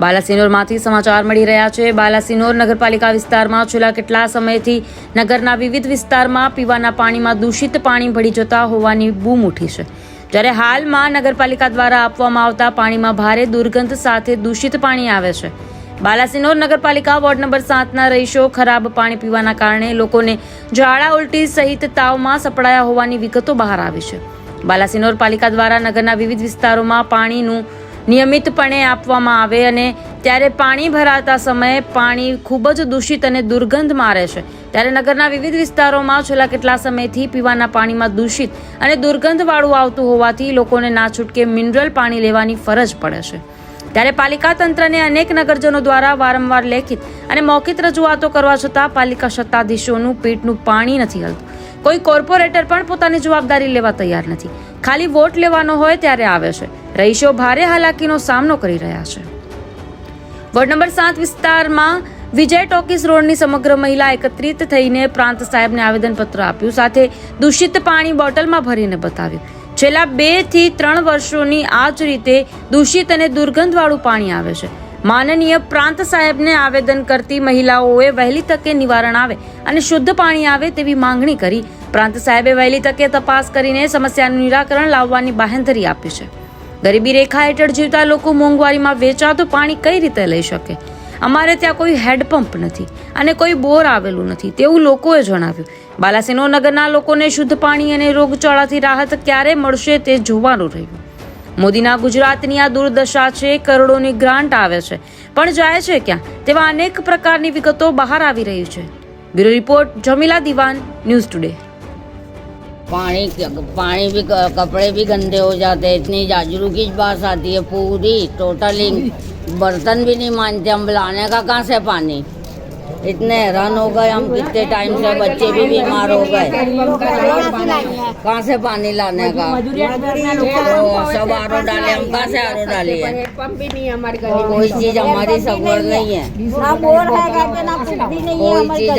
બાલાસિનોરમાંથી સમાચાર મળી રહ્યા છે। બાલાસિનોર નગરપાલિકા વિસ્તારમાં છેલ્લા કેટલા સમયથી નગરના વિવિધ વિસ્તારમાં પીવાના પાણીમાં દૂષિત પાણી ભળી જતા હોવાની બૂમ ઉઠી છે, જ્યારે હાલમાં નગરપાલિકા દ્વારા આપવામાં આવતા પાણીમાં ભારે દુર્ગંધ સાથે દૂષિત પાણી આવે છે। બાલાસિનોર નગરપાલિકા વોર્ડ નંબર 7ના રહીશો ખરાબ પાણી પીવાના કારણે લોકોને ઝાડા ઉલટી સહિત તાવમાં સપડાયા હોવાની વિગતો બહાર આવી છે। બાલાસિનોર પાલિકા દ્વારા નગરના વિવિધ વિસ્તારોમાં પાણીનું નિયમિતપણે આપવામાં આવે અને ત્યારે પાણી ભરાતા સમયે પાણી ખૂબ જ દૂષિત અને દુર્ગંધ મારે છે, ત્યારે નગરના વિવિધ વિસ્તારોમાં છેલ્લા કેટલા સમયથી પીવાના પાણીમાં દૂષિત અને દુર્ગંધવાળું આવતું હોવાથી લોકોને ના છૂટકે મિનરલ પાણી લેવાની ફરજ પડે છે। ત્યારે પાલિકા તંત્રને અનેક નગરજનો દ્વારા વારંવાર લેખિત અને મૌખિક રજૂઆતો કરવા છતાં પાલિકા સત્તાધીશોનું પેટનું પાણી નથી હલતું। કોઈ કોર્પોરેટર પણ પોતાની જવાબદારી લેવા તૈયાર નથી, ખાલી વોટ લેવાનો હોય ત્યારે આવે છે। રહીશો ભારે હાલાકીનો સામનો કરી રહ્યા છે। વોર્ડ નંબર 7 વિસ્તારમાં વિજય ટોકીસ રોડની સમગ્ર મહિલા એકત્રિત થઈને પ્રાંત સાહેબને આવેદનપત્ર આપ્યું, સાથે દૂષિત પાણી બોટલમાં ભરીને બતાવ્યું। છેલ્લા 2 થી 3 વર્ષોની આ જ રીતે દૂષિત અને દુર્ગંધવાળું પાણી આવે છે। માનનીય પ્રાંત સાહેબને આવેદન કરતી મહિલાઓએ વહેલી તકે નિવારણ આવે અને શુદ્ધ પાણી આવે તેવી માંગણી કરી। પ્રાંત સાહેબે વહેલી તકે તપાસ કરીને સમસ્યાનું નિરાકરણ લાવવાની બાંહેધરી આપી છે। ગરીબી રેખા હેઠળ જીવતા લોકો મોંઘવારીમાં વેચાતું પાણી કઈ રીતે લઈ શકે? અમારે ત્યાં કોઈ હેન્ડપંપ નથી અને કોઈ બોર આવેલું નથી તેવું લોકોએ જણાવ્યું। બાલાસિનોર નગરના લોકોને શુદ્ધ પાણી અને રોગચાળાથી રાહત ક્યારે મળશે તે જોવાનું રહ્યું। મોદીના ગુજરાતની આ દુર્દશા છે। કરોડોની ગ્રાન્ટ આવે છે પણ જાય છે ક્યાં તેવા અનેક પ્રકારની વિગતો બહાર આવી રહી છે। બ્યુરો રિપોર્ટ, જમીલા દીવાન, ન્યૂઝ ટુડે। पानी भी कपड़े भी गंदे हो जाते हैं। इतनी जाजरू की बात आती है, पूरी टोटली बर्तन भी नहीं मानते। हम लाने का कहाँ से पानी? इतने हैरान हो गए हम, कितने टाइम से बच्चे भी बीमार हो गए। कहाँ से पानी लाने का? तो सब आरो डाले, हम कहाँ से आरो डाली है? कोई चीज हमारी सगवड़ नहीं है, कोई चीज